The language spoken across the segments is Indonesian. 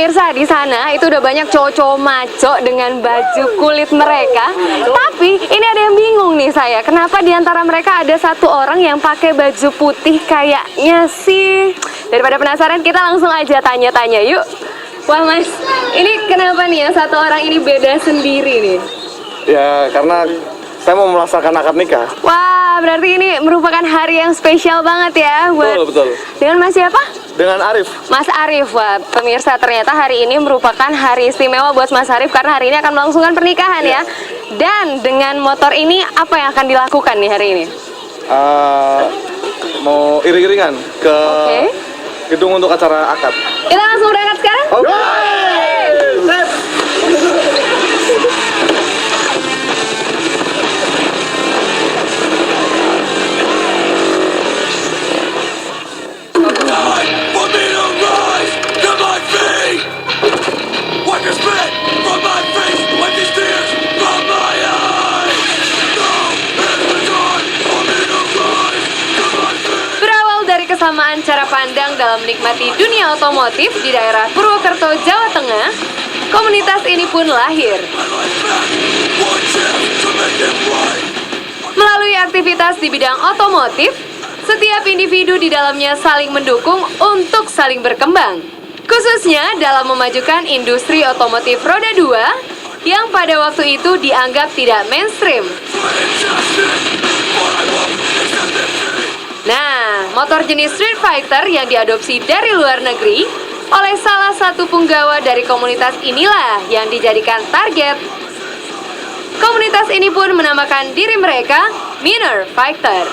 pemirsa, di sana itu udah banyak cowok-cowok maco dengan baju kulit mereka. Tapi ini ada yang bingung nih saya. Kenapa di antara mereka ada satu orang yang pakai baju putih kayaknya sih? Daripada penasaran, kita langsung aja tanya-tanya yuk. Wah Mas, ini kenapa nih ya satu orang ini beda sendiri nih? Ya karena saya mau merasakan akad nikah. Wah, berarti ini merupakan hari yang spesial banget ya buat. Betul. Dengan Mas siapa? Dengan Arif. Mas Arif. Wah, pemirsa, ternyata hari ini merupakan hari istimewa buat Mas Arif karena hari ini akan melangsungkan pernikahan ya. Dan dengan motor ini apa yang akan dilakukan nih hari ini? Mau iring-iringan ke gedung untuk acara akad. Kita langsung berangkat sekarang? Kesamaan cara pandang dalam menikmati dunia otomotif di daerah Purwokerto, Jawa Tengah, komunitas ini pun lahir. Melalui aktivitas di bidang otomotif, setiap individu di dalamnya saling mendukung untuk saling berkembang, khususnya dalam memajukan industri otomotif roda 2 yang pada waktu itu dianggap tidak mainstream. Nah, motor jenis Street Fighter yang diadopsi dari luar negeri oleh salah satu punggawa dari komunitas inilah yang dijadikan target. Komunitas ini pun menamakan diri mereka Minor Fighter.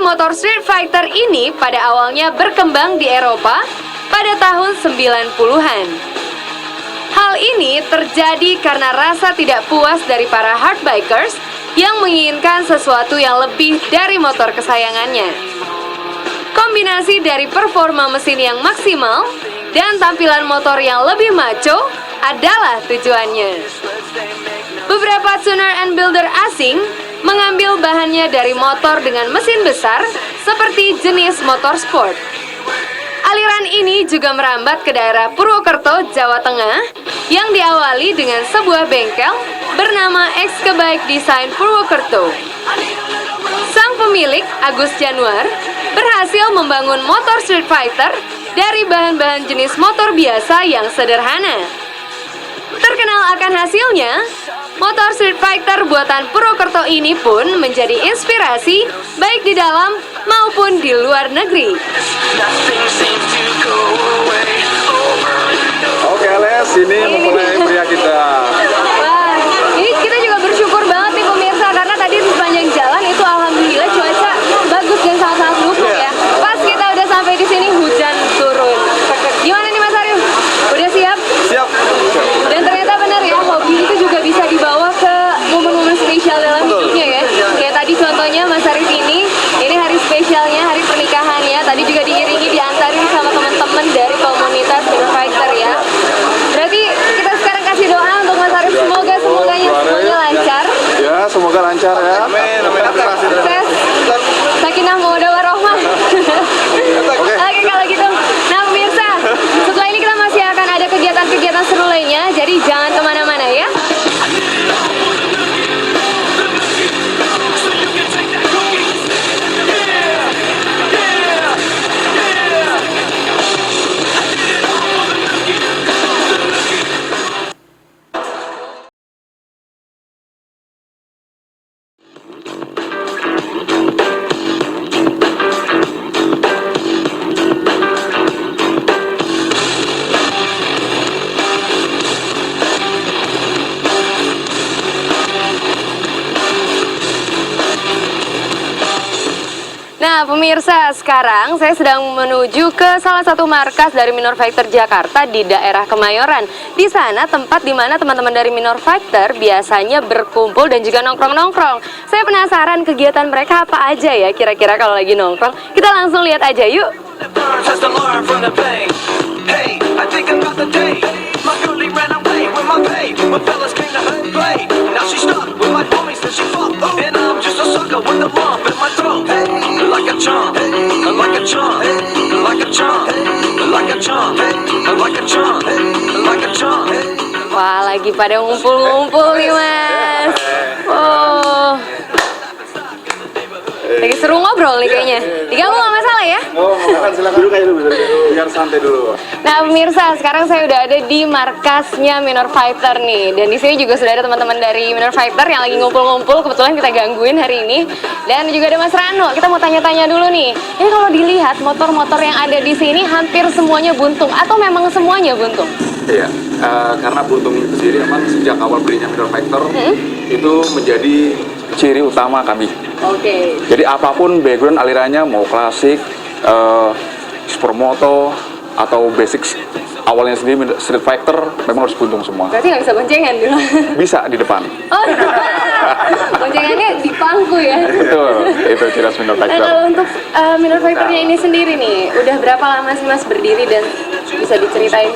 Motor Street Fighter ini pada awalnya berkembang di Eropa pada tahun 90-an. Hal ini terjadi karena rasa tidak puas dari para hard bikers yang menginginkan sesuatu yang lebih dari motor kesayangannya. Kombinasi dari performa mesin yang maksimal dan tampilan motor yang lebih maco adalah tujuannya. Beberapa tuner and builder asing mengambil bahannya dari motor dengan mesin besar seperti jenis motor sport. Aliran ini juga merambat ke daerah Purwokerto, Jawa Tengah yang diawali dengan sebuah bengkel bernama X-Bike Design Purwokerto. Sang pemilik, Agus Januar, berhasil membangun motor Street Fighter dari bahan-bahan jenis motor biasa yang sederhana. Terkenal akan hasilnya, motor Street Fighter buatan Purwokerto ini pun menjadi inspirasi baik di dalam maupun di luar negeri. Oke Les, ini memulai pria kita. Wah, ini kita juga bersyukur banget nih pemirsa karena tadi di sepanjang jalan itu alhamdulillah cuaca bagus dan sangat-sangat mendukung ya. Pas kita udah sampai di sini hujan turun. Gimana nih Mas Arif? Udah siap? Siap. Dan ternyata benar ya, hobi itu juga bisa dibawa ke momen-momen spesial dalam hidupnya ya. Kayak tadi contohnya Mas Arif ini hari spesialnya, hari pernikahannya. Tadi juga diiringi, diantarin sama teman-teman dari komunitas Minor Fighter ya. Berarti kita sekarang kasih doa untuk Mas Arif, semoga-semoganya semuanya lancar. Ya, semoga lancar ya. Amin. Sukses, sakinah mawaddah warahmah. Oke kalau gitu. Nah pemirsa, setelah ini kita masih akan ada kegiatan-kegiatan seru lainnya. Jadi jangan kemana-mana ya. Nah pemirsa, sekarang saya sedang menuju ke salah satu markas dari Minor Fighter Jakarta di daerah Kemayoran. Di sana tempat di mana teman-teman dari Minor Fighter biasanya berkumpul dan juga nongkrong-nongkrong. Saya penasaran kegiatan mereka apa aja ya kira-kira kalau lagi nongkrong. Kita langsung lihat aja yuk. But fellas came to her and played. Now she stuck with my homies and she fucked. And I'm just a sucker with a lump in my throat. Like a chump, like a chump, like a chump, like a chump, like a chump, like a chump. Wah, lagi pada ngumpul-ngumpul nih, Mas. Oh. Lagi seru ngobrol nih kayaknya. Diganggu nggak masalah ya? Oh, silakan dulu kayak dulu, biar santai dulu. Nah, pemirsa, sekarang saya udah ada di markasnya Minor Fighter nih. Dan di sini juga sudah ada teman-teman dari Minor Fighter yang lagi ngumpul-ngumpul. Kebetulan kita gangguin hari ini. Dan juga ada Mas Rano. Kita mau tanya-tanya dulu nih. Ini kalau dilihat motor-motor yang ada di sini hampir semuanya buntung atau memang semuanya buntung? Iya, karena buntung itu sendiri memang sejak awal belinya Minor Fighter itu menjadi ciri utama kami. Oke. Jadi apapun background alirannya, mau klasik, supermoto, atau basic awalnya sendiri Street Fighter, memang harus buntung semua. Berarti nggak bisa boncengan dulu? Bisa di depan. Oh, boncengannya di pangku ya? Betul, itu ciri khas Minor Nah, Fighter. kalau untuk Minor Fighter-nya ini sendiri nih, udah berapa lama sih Mas berdiri dan bisa diceritain?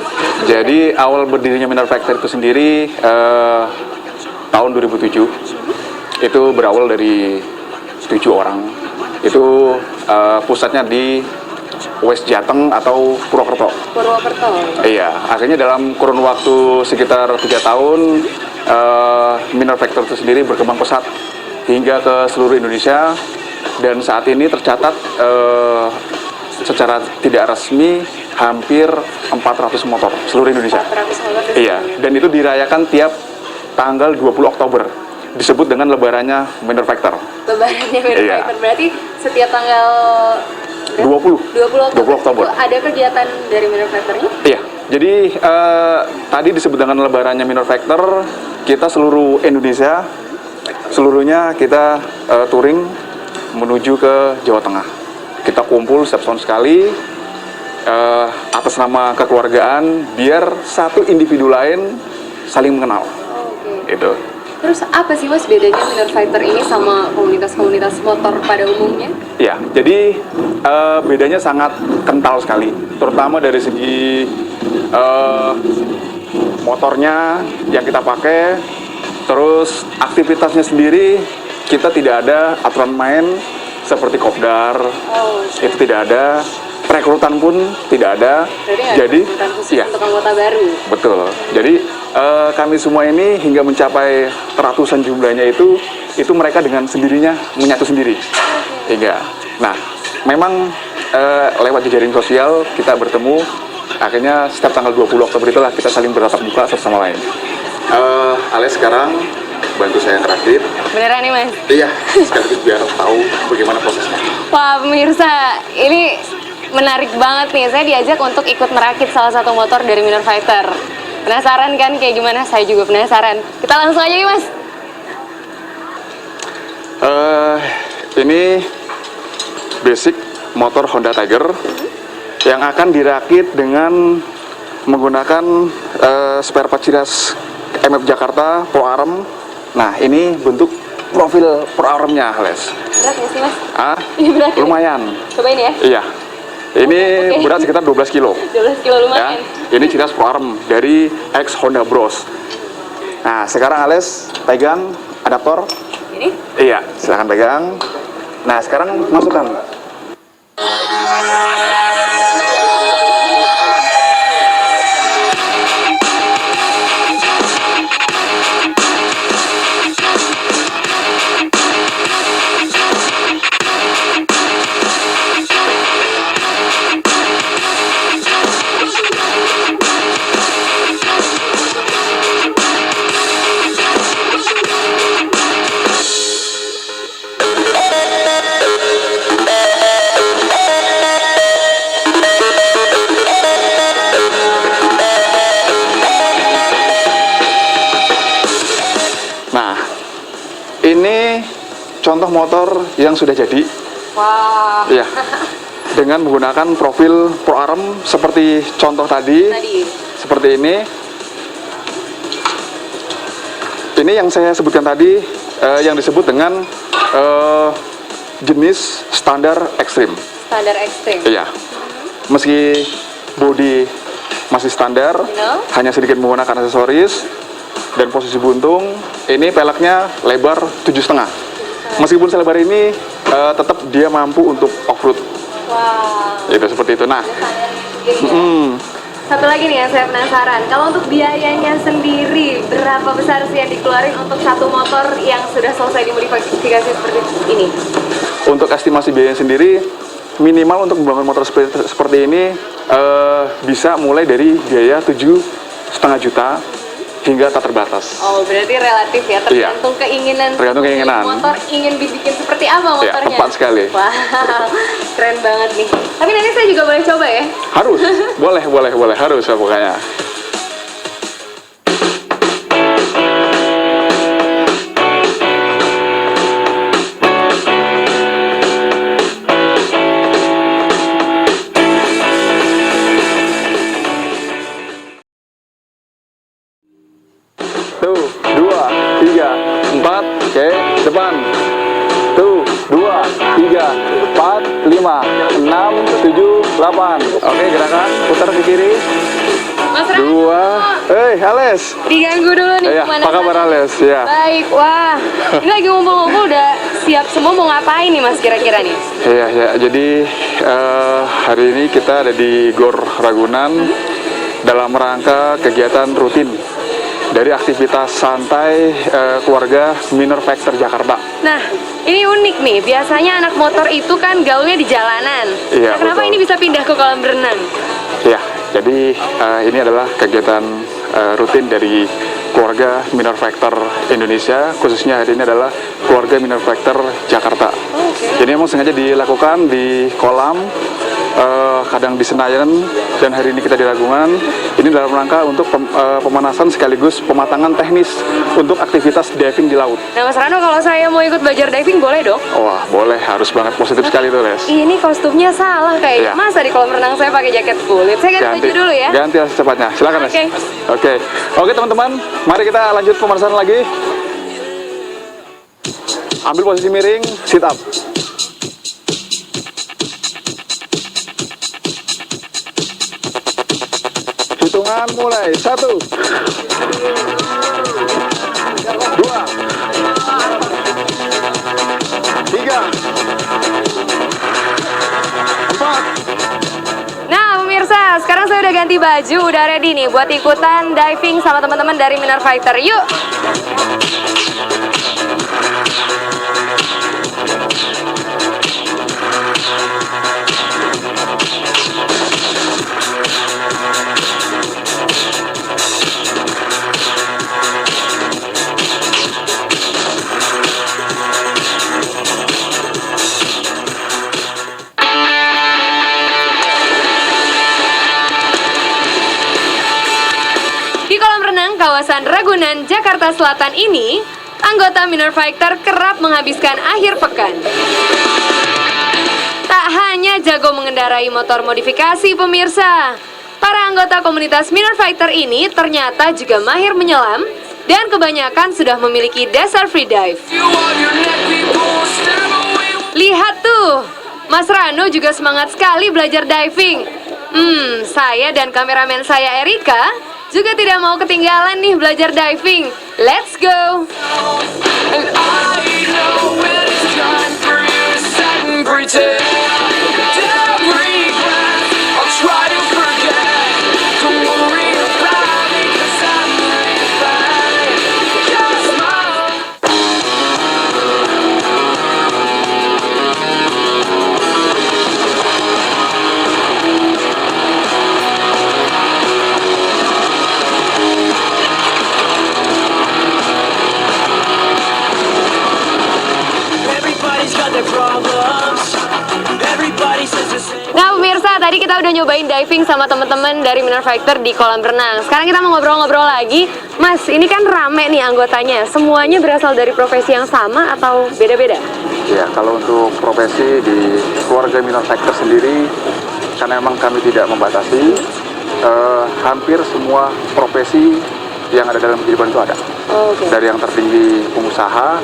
Jadi awal berdirinya Minor Fighter itu sendiri tahun 2007. Itu berawal dari 7 orang. Itu pusatnya di West Jateng atau Purwokerto. Purwokerto. Iya, akhirnya dalam kurun waktu sekitar 3 tahun Minor Fighter itu sendiri berkembang pesat hingga ke seluruh Indonesia, dan saat ini tercatat secara tidak resmi hampir 400 motor seluruh Indonesia. 400 motor di Iya, sini. dan itu dirayakan tiap tanggal 20 Oktober. Disebut dengan lebarannya Minor Fighter. Lebarannya Minor Iya. Fighter. Berarti setiap tanggal 20 20 Oktober. itu ada kegiatan dari Minor Fighter-nya? Iya, jadi tadi disebut dengan lebarannya Minor Fighter, kita seluruh Indonesia, seluruhnya kita touring menuju ke Jawa Tengah. Kita kumpul setiap tahun sekali, atas nama kekeluargaan, biar satu individu lain saling mengenal. Oke. Itu. Terus apa sih Mas bedanya Minor Fighter ini sama komunitas-komunitas motor pada umumnya? Ya, jadi bedanya sangat kental sekali, terutama dari segi motornya yang kita pakai, terus aktivitasnya sendiri kita tidak ada aturan main seperti kopdar, Oh, itu tidak ada, perekrutan pun tidak ada. berarti nggak ada Jadi, kegiatan khusus iya. untuk anggota baru? Betul. Jadi kami semua ini hingga mencapai ratusan jumlahnya itu mereka dengan sendirinya menyatu sendiri. Hingga. Nah, memang lewat jejaring sosial kita bertemu. Akhirnya setiap tanggal 20 Oktober itulah kita saling bertatap muka satu sama lain. Alias sekarang bantu saya ngerakit. Beneran nih Mas? Iya, sekaligus biar tahu bagaimana prosesnya. Wah pemirsa, ini menarik banget nih. Saya diajak untuk ikut merakit salah satu motor dari Minor Fighter. Penasaran kan kayak gimana? Saya juga penasaran. Kita langsung aja yuk Mas. Ini basic motor Honda Tiger yang akan dirakit dengan menggunakan spare part ciri khas MF Jakarta Pro Arm. Nah, ini bentuk profil Pro Armnya, Les. Berat nggak sih Mas? Ah, Ini berat ya? lumayan. Cobain ya. Iya. Ini Oke. berat sekitar 12 kilo. 12 kilo Ya, lumayan. ini ciri khas Pro Arm dari ex Honda Bros. Nah, sekarang Ales pegang adaptor. Ini? Iya, silahkan pegang. Nah, sekarang masukkan. Nah, ini contoh motor yang sudah jadi. Wah. Iya. Dengan menggunakan profil Pro Arm seperti contoh tadi. Seperti ini. Ini yang saya sebutkan tadi yang disebut dengan jenis standar ekstrim. Standar ekstrim. Iya. Meski bodi masih standar, No. hanya sedikit menggunakan aksesoris, dan posisi buntung ini peleknya lebar 7,5. Meskipun selebar ini tetap dia mampu untuk off-road. Wow. Itu seperti itu. Nah, Satu lagi nih yang saya penasaran, kalau untuk biayanya sendiri berapa besar sih yang dikeluarin untuk satu motor yang sudah selesai dimodifikasi seperti ini? untuk estimasi biaya sendiri minimal untuk membangun motor seperti ini bisa mulai dari biaya 7,5 juta hingga tak terbatas. Oh, berarti relatif ya, tergantung keinginan. Tergantung keinginan. Motor ingin dibikin seperti apa motornya? Ya, tepat sekali. Wow, keren banget nih. Tapi nanti saya juga boleh coba ya? Harus, boleh, harus ya pokoknya. Tuh, 2, 3, 4, oke, depan. Tuh, 2, 3, 4, 5, 6, 7, 8. Oke, gerakan, putar ke kiri. Mas Rano. 2, Ales. Diganggu dulu nih Iya, kemana apa kabar Ales? Ya. Baik, wah. Ini lagi ngumpul-ngumpul udah siap semua mau ngapain nih Mas kira-kira nih? Iya, ya. Jadi hari ini kita ada di Gor Ragunan dalam rangka kegiatan rutin dari aktivitas santai keluarga Minor Factor Jakarta. Nah, ini unik nih. Biasanya anak motor itu kan gaulnya di jalanan. Iya, Nah, kenapa betul. ini bisa pindah ke kolam renang? Ya, jadi ini adalah kegiatan rutin dari keluarga Minor Factor Indonesia, khususnya hari ini adalah keluarga Minor Factor Jakarta. Jadi memang sengaja dilakukan di kolam, kadang di Senayan, dan hari ini kita di Ragunan. Ini dalam rangka untuk pemanasan sekaligus pematangan teknis untuk aktivitas diving di laut. Nah, Mas Rano, kalau saya mau ikut belajar diving boleh dong? Wah, boleh, harus banget, positif sekali tuh, Les. Ini kostumnya salah kayaknya. Iya. Masa di kolam renang saya pakai jaket kulit? Saya ganti baju dulu ya. Ganti secepatnya, silakan, Les. Oke. Oke, teman-teman, mari kita lanjut pemanasan lagi. Ambil posisi miring, sit up. Hitungan mulai, 1, 2, 3, 4. Nah, pemirsa, sekarang saya udah ganti baju, udah ready nih buat ikutan diving sama teman-teman dari Minor Fighter. Yuk! Di kolam renang kawasan Ragunan, Jakarta Selatan ini, anggota Minor Fighter kerap menghabiskan akhir pekan. Tak hanya jago mengendarai motor modifikasi, pemirsa, para anggota komunitas Minor Fighter ini ternyata juga mahir menyelam dan kebanyakan sudah memiliki dasar free dive. Lihat tuh, Mas Rano juga semangat sekali belajar diving. Saya dan kameramen saya Erika juga tidak mau ketinggalan nih belajar diving. Let's go! And I know when it's time for you to sit and pretend. Every breath I'll try to forget. Don't worry about it, 'cause I'm really fine. Just smile. Everybody's got their problems. Everybody says the same. Nah pemirsa, tadi kita udah nyobain diving sama teman-teman dari Minor Fighter di kolam renang. Sekarang kita mau ngobrol-ngobrol lagi. Mas, ini kan rame nih anggotanya. Semuanya berasal dari profesi yang sama atau beda-beda? Ya, kalau untuk profesi di keluarga Minor Factor sendiri, karena memang kami tidak membatasi, hampir semua profesi yang ada dalam kehidupan itu ada. Oke. Dari yang tertinggi pengusaha,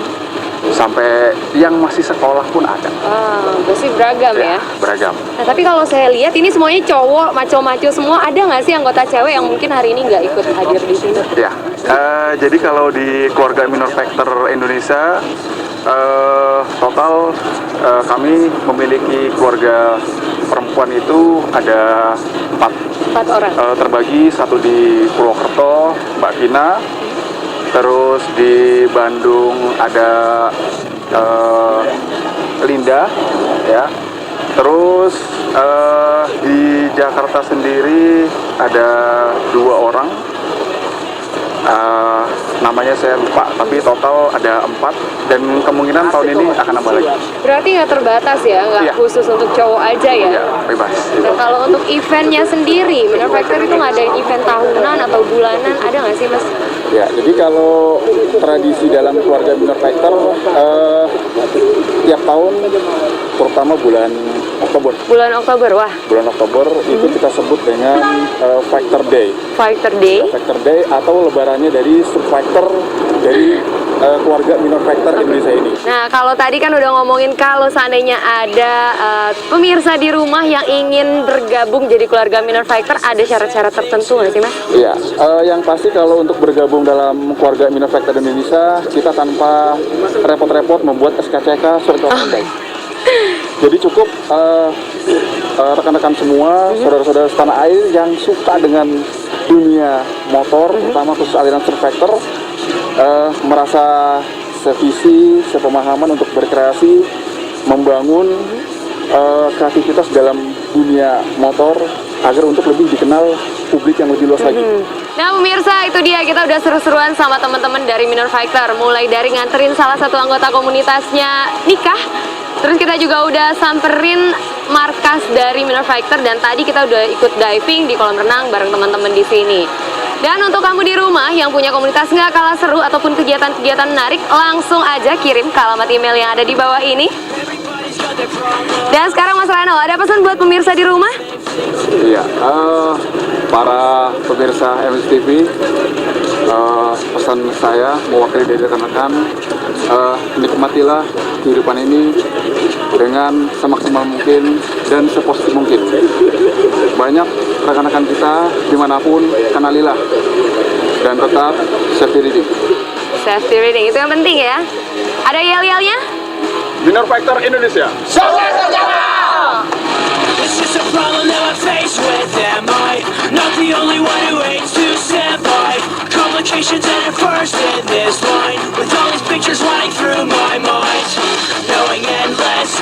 sampai yang masih sekolah pun ada. Pasti beragam ya. Beragam. Nah, tapi kalau saya lihat ini semuanya cowok, maco-maco semua. Ada nggak sih anggota cewek yang mungkin hari ini nggak ikut hadir di sini? Ya, jadi kalau di keluarga Minor Factor Indonesia, total kami memiliki keluarga perempuan itu ada 4 orang. Terbagi satu di Purwokerto, Mbak Vina, terus di Bandung ada Linda, ya. Terus di Jakarta sendiri ada 2 orang. Namanya saya lupa, tapi total ada 4 dan kemungkinan tahun ini akan nambah lagi. Berarti nggak terbatas ya, nggak Iya. khusus untuk cowok aja ya? Ya, bebas. Nah, kalau untuk eventnya sendiri, Minor Factor itu ngadain event tahunan atau bulanan, ada nggak sih Mas? Ya, jadi kalau tradisi dalam keluarga Minor Factor, tiap tahun, terutama bulan Oktober. Bulan Oktober, wah, Bulan Oktober itu kita sebut dengan Factor Day. Fighter Day. Factor Day atau lebarannya dari subfactor dari keluarga Minor Factor Indonesia ini. Nah, kalau tadi kan udah ngomongin kalau seandainya ada pemirsa di rumah yang ingin bergabung jadi keluarga Minor Factor, ada syarat-syarat tertentu nggak sih Mas? Iya, yang pasti kalau untuk bergabung dalam keluarga Minor Factor Indonesia, kita tanpa repot-repot membuat SKCK surat keterangan. Jadi cukup rekan-rekan semua, saudara-saudara setanah air yang suka dengan dunia motor, terutama khusus aliran surfactor, merasa sevisi, sepemahaman untuk berkreasi, membangun kreativitas dalam dunia motor agar untuk lebih dikenal publik yang lebih luas lagi. Nah pemirsa, itu dia, kita udah seru-seruan sama teman-teman dari Minor Factor. Mulai dari nganterin salah satu anggota komunitasnya nikah, terus kita juga udah samperin markas dari Minor Factor, dan tadi kita udah ikut diving di kolam renang bareng teman-teman di sini. Dan untuk kamu di rumah yang punya komunitas nggak kalah seru ataupun kegiatan-kegiatan menarik, langsung aja kirim ke alamat email yang ada di bawah ini. Dan sekarang Mas Rano, ada pesan buat pemirsa di rumah? Iya, para pemirsa MSTV, pesan saya mewakili dari rekan-rekan, nikmatilah kehidupan ini dengan semaksimal mungkin dan sepositif mungkin. Banyak rekan-rekan kita dimanapun, kenalilah dan tetap safety reading. Safety reading, itu yang penting ya. Ada yel-yelnya? Minor Factor Indonesia. It's just a problem that I face with. Am I not the only one who hates to stand by? Complications at first in this line, with all these pictures running through my mind, knowing endless